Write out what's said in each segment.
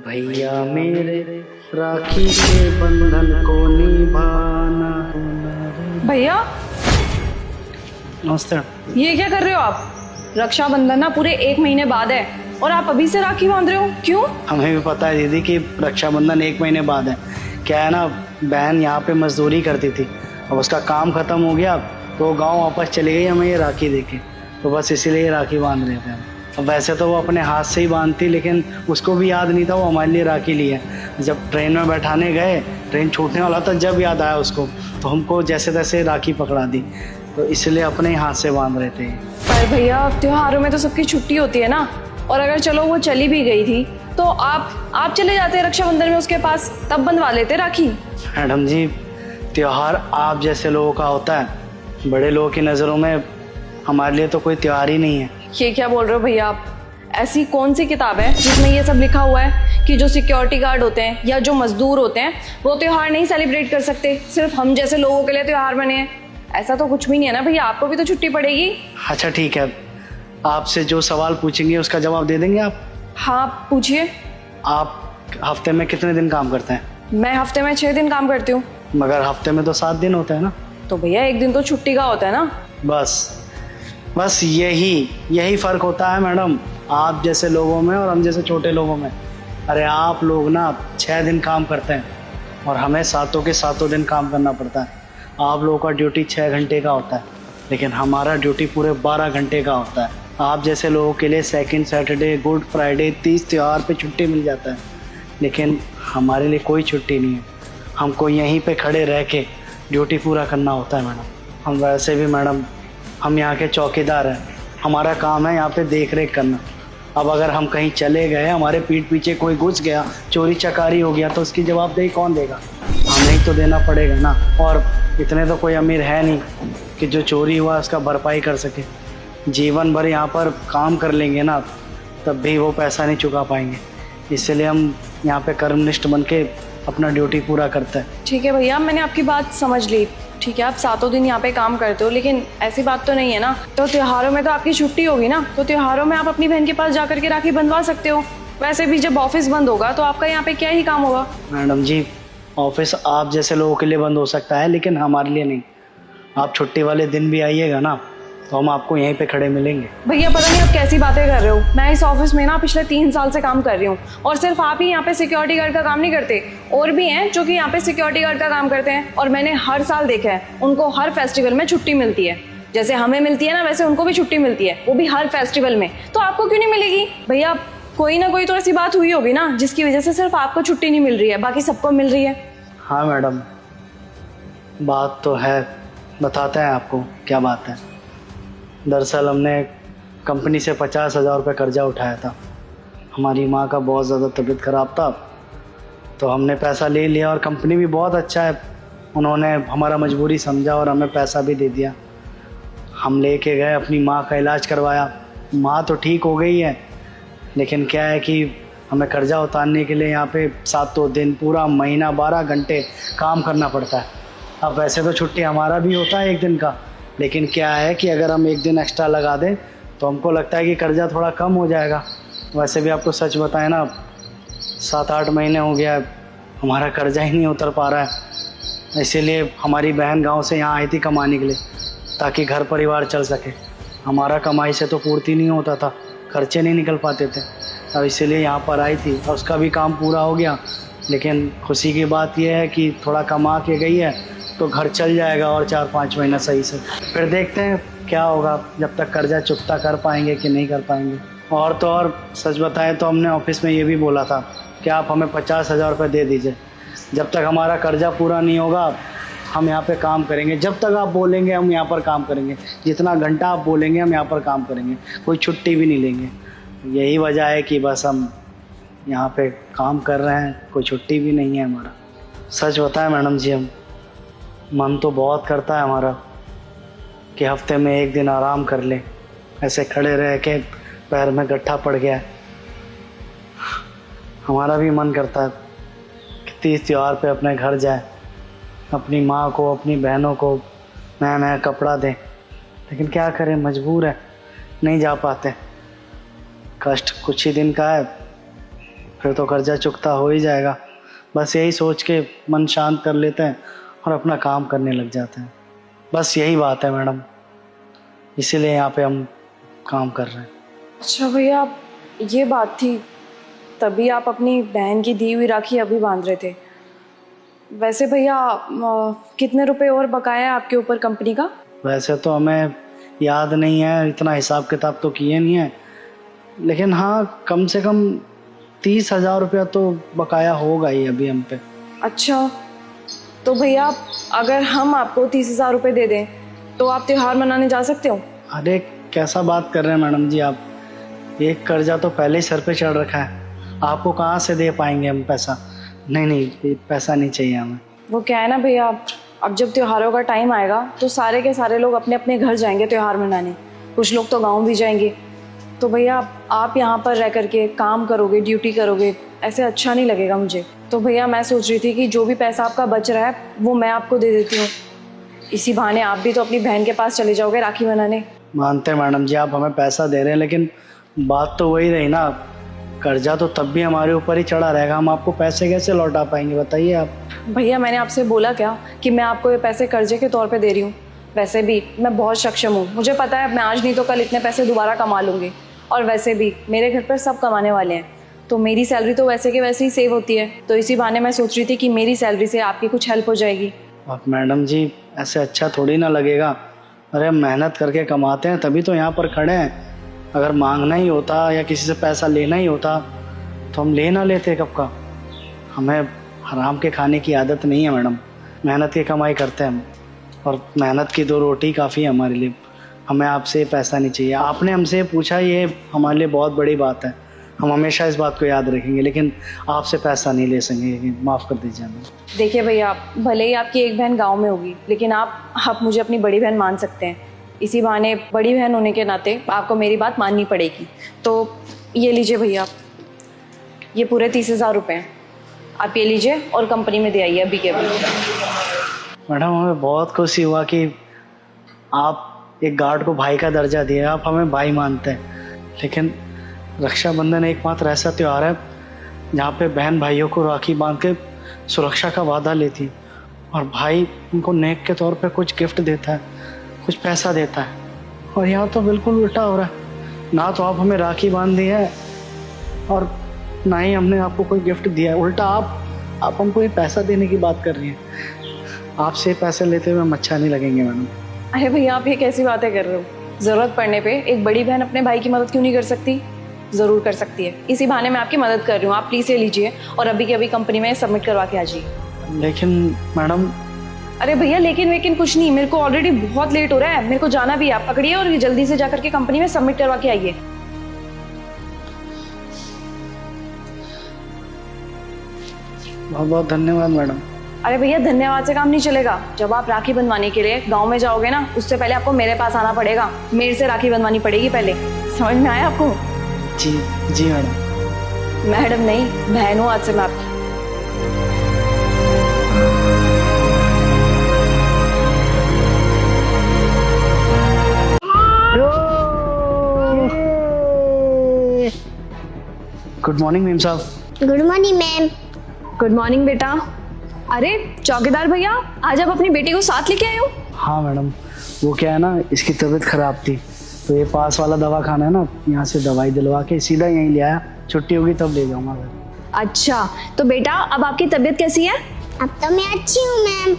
भैया मेरे राखी के बंधन को निभाना। भैया नमस्ते। ये क्या कर रहे हो आप? रक्षाबंधन ना पूरे 1 महीने बाद है और आप अभी से राखी बांध रहे हो, क्यों? हमें भी पता है दीदी कि रक्षाबंधन 1 महीने बाद है। क्या है ना, बहन यहाँ पे मजदूरी करती थी, अब उसका काम खत्म हो गया तो गांव वापस चली गई हमें ये राखी देके, तो बस इसीलिए ये राखी बांध रहे थे हम। अब वैसे तो वो अपने हाथ से ही बांधती, लेकिन उसको भी याद नहीं था वो हमारे लिए राखी ली है। जब ट्रेन में बैठाने गए, ट्रेन छूटने वाला था, जब याद आया उसको तो हमको जैसे तैसे राखी पकड़ा दी, तो इसलिए अपने ही हाथ से बांध रहे थे। पर भैया त्योहारों में तो सबकी छुट्टी होती है ना, और अगर चलो वो चली भी गई थी तो आप चले जाते रक्षाबंधन में उसके पास, तब बंधवा लेते राखी। मैडम जी, त्योहार आप जैसे लोगों का होता है, बड़े लोगों की नज़रों में हमारे लिए तो कोई त्योहार ही नहीं है। ये क्या बोल रहे हो भैया आप? ऐसी कौन सी किताब है जिसमें ये सब लिखा हुआ है कि जो सिक्योरिटी गार्ड होते हैं या जो मजदूर होते हैं वो त्योहार नहीं सेलिब्रेट कर सकते, सिर्फ हम जैसे लोगों के लिए त्योहार बने हैं? ऐसा तो कुछ भी नहीं है ना भैया, आपको भी तो छुट्टी पड़ेगी। अच्छा ठीक है, आपसे जो सवाल पूछेंगे उसका जवाब दे देंगे आप? हाँ पूछिए। आप हफ्ते में कितने दिन काम करते हैं? मैं हफ्ते में 6 दिन काम करती हूँ। मगर हफ्ते में तो 7 दिन होते हैं ना। तो भैया 1 दिन तो छुट्टी का होता है ना। बस यही फ़र्क होता है मैडम, आप जैसे लोगों में और हम जैसे छोटे लोगों में। अरे आप लोग ना 6 दिन काम करते हैं और हमें सातों के सातों दिन काम करना पड़ता है। आप लोगों का ड्यूटी 6 घंटे का होता है, लेकिन हमारा ड्यूटी पूरे 12 घंटे का होता है। आप जैसे लोगों के लिए सेकंड सैटरडे, गुड फ्राइडे, 30 त्यौहार पे छुट्टी मिल जाता है, लेकिन हमारे लिए कोई छुट्टी नहीं है। हमको यहीं पे खड़े रह के ड्यूटी पूरा करना होता है मैडम। हम वैसे भी मैडम, हम यहाँ के चौकीदार हैं, हमारा काम है यहाँ पे देख रेख करना। अब अगर हम कहीं चले गए, हमारे पीठ पीछे कोई घुस गया, चोरी चकारी हो गया, तो उसकी जवाबदेही कौन देगा? हमें ही तो देना पड़ेगा ना। और इतने तो कोई अमीर है नहीं कि जो चोरी हुआ उसका भरपाई कर सके। जीवन भर यहाँ पर काम कर लेंगे ना, तब भी वो पैसा नहीं चुका पाएंगे। इसलिए हम यहाँ पे कर्मनिष्ठ बन के अपना ड्यूटी पूरा करते हैं। ठीक है भैया, मैंने आपकी बात समझ ली। ठीक है, आप 7 दिन यहाँ पे काम करते हो, लेकिन ऐसी बात तो नहीं है ना, तो त्योहारों में तो आपकी छुट्टी होगी ना, तो त्योहारों में आप अपनी बहन के पास जाकर के राखी बंधवा सकते हो। वैसे भी जब ऑफिस बंद होगा तो आपका यहाँ पे क्या ही काम होगा? मैडम जी, ऑफिस आप जैसे लोगों के लिए बंद हो सकता है, लेकिन हमारे लिए नहीं। आप छुट्टी वाले दिन भी आइएगा ना, तो हम आपको यहीं पे खड़े मिलेंगे। भैया पता नहीं आप कैसी बातें कर रहे हो। मैं इस ऑफिस में ना पिछले 3 साल से काम कर रही हूँ, और सिर्फ आप ही यहाँ पे सिक्योरिटी गार्ड का काम नहीं करते, और भी हैं जो कि यहाँ पे सिक्योरिटी गार्ड का काम करते हैं। और मैंने हर साल देखा है, उनको हर फेस्टिवल में छुट्टी मिलती है। जैसे हमें मिलती है ना, वैसे उनको भी छुट्टी मिलती है, वो भी हर फेस्टिवल में। तो आपको क्यों नहीं मिलेगी? भैया कोई ना कोई तो ऐसी बात हुई होगी ना जिसकी वजह से सिर्फ आपको छुट्टी नहीं मिल रही है, बाकी सबको मिल रही है। हाँ मैडम, बात तो है, बताते हैं आपको क्या बात है। दरअसल हमने कंपनी से 50,000 रुपये कर्जा उठाया था। हमारी माँ का बहुत ज़्यादा तबीयत ख़राब था, तो हमने पैसा ले लिया, और कंपनी भी बहुत अच्छा है, उन्होंने हमारा मजबूरी समझा और हमें पैसा भी दे दिया। हम लेके गए, अपनी माँ का इलाज करवाया। माँ तो ठीक हो गई है, लेकिन क्या है कि हमें कर्जा उतारने के लिए यहाँ पे 7 दिन, पूरा महीना, 12 घंटे काम करना पड़ता है। अब वैसे तो छुट्टी हमारा भी होता है 1 दिन का, लेकिन क्या है कि अगर हम 1 दिन एक्स्ट्रा लगा दें तो हमको लगता है कि कर्जा थोड़ा कम हो जाएगा। वैसे भी आपको सच बताएं ना, 7-8 महीने हो गया है, हमारा कर्जा ही नहीं उतर पा रहा है। इसीलिए हमारी बहन गांव से यहाँ आई थी कमाने के लिए, ताकि घर परिवार चल सके। हमारा कमाई से तो पूर्ति नहीं होता था, खर्चे नहीं निकल पाते थे। अब इसीलिए यहाँ पर आई थी, और उसका भी काम पूरा हो गया। लेकिन खुशी की बात यह है कि थोड़ा कमा के गई है तो घर चल जाएगा, और 4-5 महीना सही से। फिर देखते हैं क्या होगा, जब तक कर्जा चुकता कर पाएंगे कि नहीं कर पाएंगे। और तो और सच बताएं तो हमने ऑफिस में ये भी बोला था कि आप हमें 50,000 रुपये दे दीजिए, जब तक हमारा कर्जा पूरा नहीं होगा हम यहाँ पे काम करेंगे। जब तक आप बोलेंगे हम यहाँ पर काम करेंगे, जितना घंटा आप बोलेंगे हम यहाँ पर काम करेंगे, कोई छुट्टी भी नहीं लेंगे। यही वजह है कि बस हम यहाँ पे काम कर रहे हैं, कोई छुट्टी भी नहीं है हमारा। सच बताएं मैडम जी, हम मन तो बहुत करता है हमारा कि हफ्ते में 1 दिन आराम कर ले, ऐसे खड़े रह के पैर में गट्ठा पड़ गया है। हमारा भी मन करता है कि 30 त्यौहार पे अपने घर जाए, अपनी माँ को, अपनी बहनों को नया नया कपड़ा दें, लेकिन क्या करें, मजबूर है, नहीं जा पाते। कष्ट कुछ ही दिन का है, फिर तो कर्जा चुकता हो ही जाएगा। बस यही सोच के मन शांत कर लेते हैं और अपना काम करने लग जाते हैं। बस यही बात है मैडम, इसीलिए यहाँ पे हम काम कर रहे हैं। अच्छा भैया, ये बात थी, तभी आप अपनी बहन की दी हुई राखी अभी बांध रहे थे। वैसे भैया कितने रुपए और बकाया है आपके ऊपर कंपनी का? वैसे तो हमें याद नहीं है, इतना हिसाब किताब तो किए नहीं है, लेकिन हाँ कम से कम 30,000 रुपया तो बकाया होगा ही अभी हम पे। अच्छा, तो भैया अगर हम आपको 30,000 रुपये दे दें तो आप त्यौहार मनाने जा सकते हो? अरे कैसा बात कर रहे हैं मैडम जी आप, एक कर्जा तो पहले ही सर पे चढ़ रखा है, आपको कहाँ से दे पाएंगे हम पैसा। नहीं, ये पैसा नहीं चाहिए हमें। वो क्या है ना भैया, अब जब त्योहारों का टाइम आएगा तो सारे के सारे लोग अपने अपने घर जाएंगे त्यौहार मनाने, कुछ लोग तो गाँव भी जाएंगे। तो भैया आप यहाँ पर रह करके काम करोगे, ड्यूटी करोगे, ऐसे अच्छा नहीं लगेगा मुझे। तो भैया मैं सोच रही थी कि जो भी पैसा आपका बच रहा है वो मैं आपको दे देती हूँ, इसी बहाने आप भी तो अपनी बहन के पास चले जाओगे राखी बनाने। मानते हैं मैडम जी आप हमें पैसा दे रहे हैं, लेकिन बात तो वही रही ना, कर्जा तो तब भी हमारे ऊपर ही चढ़ा रहेगा, हम आपको पैसे कैसे लौटा पाएंगे बताइए आप। भैया मैंने आपसे बोला क्या कि मैं आपको ये पैसे कर्जे के तौर पे दे रही हूँ? वैसे भी मैं बहुत सक्षम हूँ, मुझे पता है मैं आज नहीं तो कल इतने पैसे दोबारा कमा लूँगी। और वैसे भी मेरे घर पर सब कमाने वाले हैं, तो मेरी सैलरी तो वैसे के वैसे ही सेव होती है, तो इसी बहाने मैं सोच रही थी कि मेरी सैलरी से आपकी कुछ हेल्प हो जाएगी। अब मैडम जी ऐसे अच्छा थोड़ी ना लगेगा, अरे हम मेहनत करके कमाते हैं तभी तो यहाँ पर खड़े हैं। अगर मांगना ही होता या किसी से पैसा लेना ही होता तो हम ले ना लेते कब का। हमें हराम के खाने की आदत नहीं है मैडम, मेहनत की कमाई करते हैं हम, और मेहनत की 2 रोटी काफ़ी है हमारे लिए। हमें आपसे पैसा नहीं चाहिए, आपने हमसे पूछा ये हमारे लिए बहुत बड़ी बात है, हम हमेशा इस बात को याद रखेंगे, लेकिन आपसे पैसा नहीं ले सकेंगे, माफ़ कर दीजिए हमें। देखिए भैया, भले ही आपकी एक बहन गांव में होगी, लेकिन आप मुझे अपनी बड़ी बहन मान सकते हैं। इसी बहाने बड़ी बहन होने के नाते आपको मेरी बात माननी पड़ेगी। तो ये लीजिए भैया, ये पूरे 30,000 रुपये हैं, आप ये लीजिए और कंपनी में दे आइए अभी के अभी। मैडम हमें बहुत खुशी हुआ कि आप एक गार्ड को भाई का दर्जा दिए, आप हमें भाई मानते हैं, लेकिन रक्षाबंधन एकमात्र ऐसा त्यौहार है जहाँ पे बहन भाइयों को राखी बांध के सुरक्षा का वादा लेती है, और भाई उनको नेक के तौर पे कुछ गिफ्ट देता है, कुछ पैसा देता है। और यहाँ तो बिल्कुल उल्टा हो रहा है, ना तो आप हमें राखी बांध दी है और ना ही हमने आपको कोई गिफ्ट दिया है, उल्टा आप हमको ये पैसा देने की बात कर रही हैं। आपसे पैसे लेते हुए हम अच्छा नहीं लगेंगे मैडम। अरे भैया आप ये कैसी बातें कर रहे हो? ज़रूरत पड़ने पे एक बड़ी बहन अपने भाई की मदद क्यों नहीं कर सकती? ज़रूर कर सकती है, इसी बहाने मैं आपकी मदद कर रही हूँ। आप प्लीज़ ये लीजिए और अभी के अभी कंपनी में सबमिट करवा के आ जाइए। लेकिन मैडम। अरे भैया लेकिन कुछ नहीं, मेरे को ऑलरेडी बहुत लेट हो रहा है, मेरे को जाना भी है। आप पकड़िए और जल्दी से जाकर के कंपनी में सबमिट करवा के आइए। बहुत बहुत धन्यवाद मैडम। अरे भैया धन्यवाद से काम नहीं चलेगा, जब आप राखी बंधवाने के लिए गांव में जाओगे ना, उससे पहले आपको मेरे पास आना पड़ेगा, मेरे से राखी बंधवानी पड़ेगी पहले। समझ में आया आपको? जी मैडम। मैडम नहीं, बहन हूँ आज से मैं आपकी। गुड मॉर्निंग मैम साहब। Good morning ma'am. Good morning बेटा। अरे चौकीदार भैया, आज आप अपनी बेटी को साथ लेके आए हो? हाँ मैडम, वो क्या है ना, इसकी तबीयत खराब थी, तो ये पास वाला दवाखाना है ना, यहाँ से दवाई दिलवा के सीधा यहीं ले आया, छुट्टी होगी तब ले जाऊंगा घर। अच्छा तो बेटा अब आपकी तबीयत कैसी है? अब तो मैं अच्छी हूँ मैम।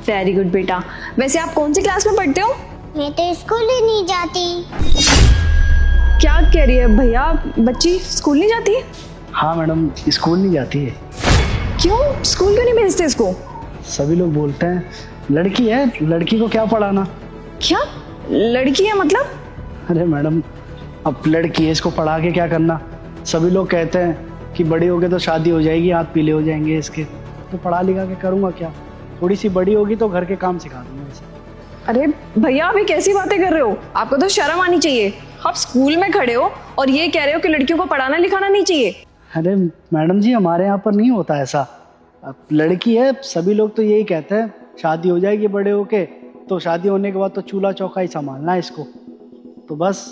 वेरी गुड बेटा। वैसे आप कौन सी क्लास में पढ़ते हो? मैं तो स्कूल ही नहीं जाती। क्या कह रही है भैया, बच्ची स्कूल नहीं जाती? हाँ मैडम, स्कूल नहीं जाती है। क्यों, स्कूल क्यों नहीं भेजते इसको? सभी लोग बोलते हैं लड़की है, लड़की को क्या पढ़ाना। क्या लड़की है मतलब? अरे मैडम अब लड़की है, इसको पढ़ा के क्या करना। सभी लोग कहते हैं कि बड़ी होगी तो शादी हो जाएगी, हाथ पीले हो जाएंगे इसके, तो पढ़ा लिखा के करूँगा क्या। थोड़ी सी बड़ी होगी तो घर के काम सिखा दूंगा इसे। अरे भैया अभी कैसी बातें कर रहे हो, आपको तो शर्म आनी चाहिए। आप स्कूल में खड़े हो और ये कह रहे हो कि लड़कियों को पढ़ाना लिखाना नहीं चाहिए। अरे मैडम जी हमारे यहाँ पर नहीं होता ऐसा, अब लड़की है, सभी लोग तो यही कहते हैं शादी हो जाएगी बड़े होके, तो शादी होने के बाद तो चूल्हा चौका ही संभालना है इसको, तो बस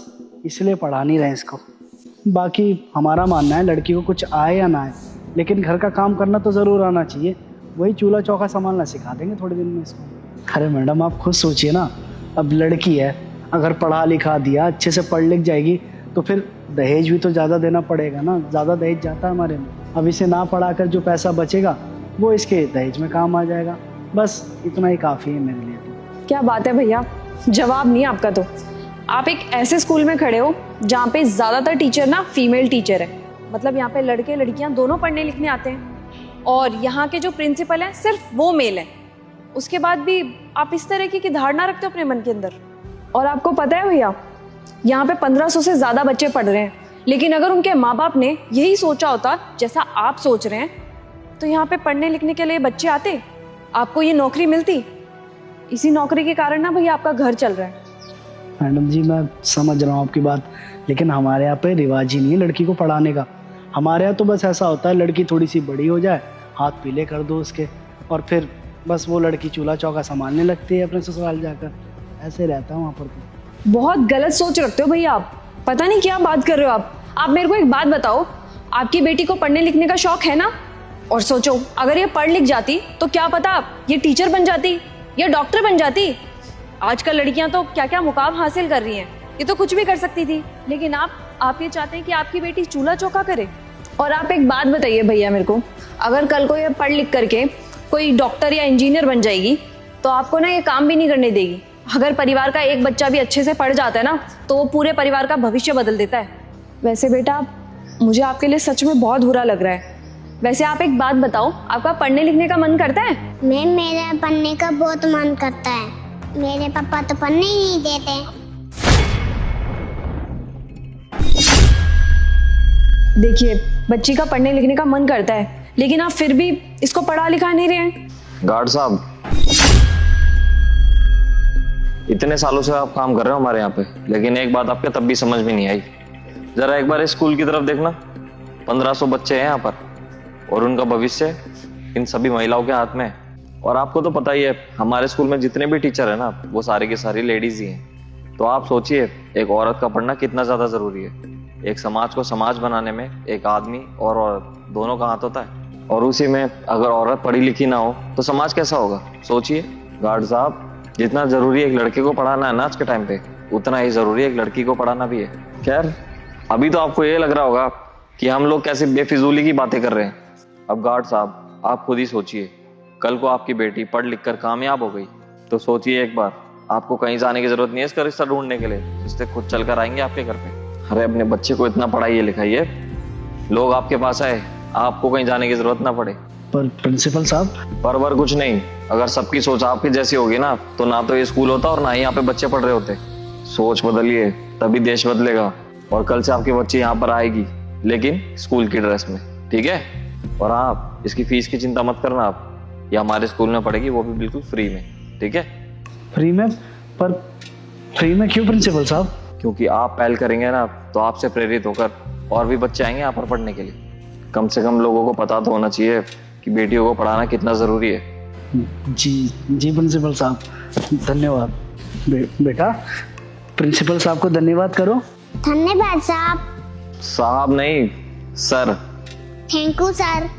इसलिए पढ़ा नहीं रहे इसको। बाकी हमारा मानना है लड़की को कुछ आए या ना आए, लेकिन घर का काम करना तो ज़रूर आना चाहिए। वही चूल्हा चौका संभालना सिखा देंगे थोड़े दिन में इसको। अरे मैडम आप खुद सोचिए ना, अब लड़की है, अगर पढ़ा लिखा दिया, अच्छे से पढ़ लिख जाएगी तो फिर दहेज भी तो ज़्यादा देना पड़ेगा ना। ज़्यादा दहेज जाता है हमारे में। अब इसे ना पढ़ा कर जो पैसा बचेगा वो इसके दहेज में काम आ जाएगा। बस इतना ही काफ़ी है मेरे लिए तो। क्या बात है भैया, जवाब नहीं आपका तो। आप एक ऐसे स्कूल में खड़े हो जहाँ पे ज़्यादातर टीचर ना फीमेल टीचर है, मतलब यहाँ पे लड़के लड़कियाँ दोनों पढ़ने लिखने आते हैं, और यहाँ के जो प्रिंसिपल हैं सिर्फ वो मेल हैं। उसके बाद भी आप इस तरह की धारणा रखते हो अपने मन के अंदर। और आपको पता है भैया, यहाँ पे 1500 से ज़्यादा बच्चे पढ़ रहे हैं, लेकिन अगर उनके माँ बाप ने यही सोचा होता जैसा आप सोच रहे हैं, तो यहाँ पे पढ़ने लिखने के लिए बच्चे आते, आपको ये नौकरी मिलती। इसी नौकरी के कारण ना भैया आपका घर चल रहा है। मैडम जी मैं समझ रहा हूँ आपकी बात, लेकिन हमारे यहाँ पे रिवाज ही नहीं है लड़की को पढ़ाने का। हमारे यहाँ तो बस ऐसा होता है, लड़की थोड़ी सी बड़ी हो जाए, हाथ पीले कर दो उसके, और फिर बस वो लड़की चूल्हा चौका संभालने लगती है अपने ससुराल जाकर। ऐसे रहता है वहाँ पर तो। बहुत गलत सोच रखते हो भैया आप, पता नहीं क्या बात कर रहे हो आप मेरे को एक बात बताओ, आपकी बेटी को पढ़ने लिखने का शौक है ना? और सोचो अगर ये पढ़ लिख जाती तो क्या पता ये टीचर बन जाती या डॉक्टर बन जाती। आजकल लड़कियां तो क्या क्या मुकाम हासिल कर रही हैं, ये तो कुछ भी कर सकती थी, लेकिन आप ये चाहते हैं कि आपकी बेटी चूल्हा चौका करे। और आप एक बात बताइए भैया मेरे को, अगर कल को ये पढ़ लिख करके कोई डॉक्टर या इंजीनियर बन जाएगी तो आपको ना ये काम भी नहीं करने देगी। अगर परिवार का एक बच्चा भी अच्छे से पढ़ जाता है ना, तो वो पूरे परिवार का भविष्य बदल देता है। वैसे बेटा मुझे आपके लिए सच में बहुत बुरा लग रहा है। वैसे आप एक बात बताओ, आपका पढ़ने लिखने का मन करता है? मैम मेरा पढ़ने का बहुत मन करता है, मेरे पापा तो पढ़ने ही नहीं देते। देखिए बच्ची का पढ़ने लिखने का मन करता है, लेकिन आप फिर भी इसको पढ़ा लिखा नहीं रहे हैं। गार्ड साहब, इतने सालों से आप काम कर रहे हो हमारे यहाँ पे, लेकिन एक बात आपके तब भी समझ में नहीं आई। जरा एक बार इस स्कूल की तरफ देखना, 1500 बच्चे हैं यहाँ पर, और उनका भविष्य इन सभी महिलाओं के हाथ में है। और आपको तो पता ही है हमारे स्कूल में जितने भी टीचर है ना, वो सारी की सारी लेडीज ही हैं। तो आप सोचिए एक औरत का पढ़ना कितना ज्यादा जरूरी है। एक समाज को समाज बनाने में एक आदमी और औरत दोनों का हाथ होता है, और उसी में अगर औरत पढ़ी लिखी ना हो तो समाज कैसा होगा, सोचिए। गार्ड साहब, जितना जरूरी एक लड़के को पढ़ाना है ना आज के टाइम पे, उतना ही जरूरी एक लड़की को पढ़ाना भी है। खैर अभी तो आपको ये लग रहा होगा कि हम लोग कैसे बेफिजूली की बातें कर रहे हैं। अब गार्ड साहब आप खुद ही सोचिए, कल को आपकी बेटी पढ़ लिख कर कामयाब हो गई तो सोचिए एक बार, आपको कहीं जाने की जरूरत नहीं है इसका रिश्ता ढूंढने के लिए, रिश्ते खुद चल कर आएंगे आपके घर पे। अरे अपने बच्चे को इतना पढ़ाइए लिखाइए, लोग आपके पास आए, आपको कहीं जाने की जरूरत ना पड़े। पर प्रिंसिपल साहब, पर कुछ नहीं, अगर सबकी सोच आपकी जैसी होगी ना, तो ना तो ये स्कूल होता और ना ही यहाँ पे बच्चे पढ़ रहे होते। सोच बदलिए तभी देश बदलेगा, और कल से आपके बच्चे यहाँ पर आएगी, लेकिन स्कूल की ड्रेस में, ठीक है? और आप इसकी फीस की चिंता मत करना, आप ये हमारे स्कूल में पढ़ेगी, वो भी बिल्कुल फ्री में, ठीक है? फ्री में? पर फ्री में क्यों प्रिंसिपल साहब? क्योंकि आप पहल करेंगे ना, तो आपसे प्रेरित होकर और भी बच्चे आएंगे यहाँ पर पढ़ने के लिए। कम से कम लोगों को पता तो होना चाहिए कि बेटियों को पढ़ाना कितना जरूरी है। जी प्रिंसिपल साहब, धन्यवाद। बेटा प्रिंसिपल साहब को धन्यवाद करो। धन्यवाद साहब। साहब नहीं, सर। Thank you sir.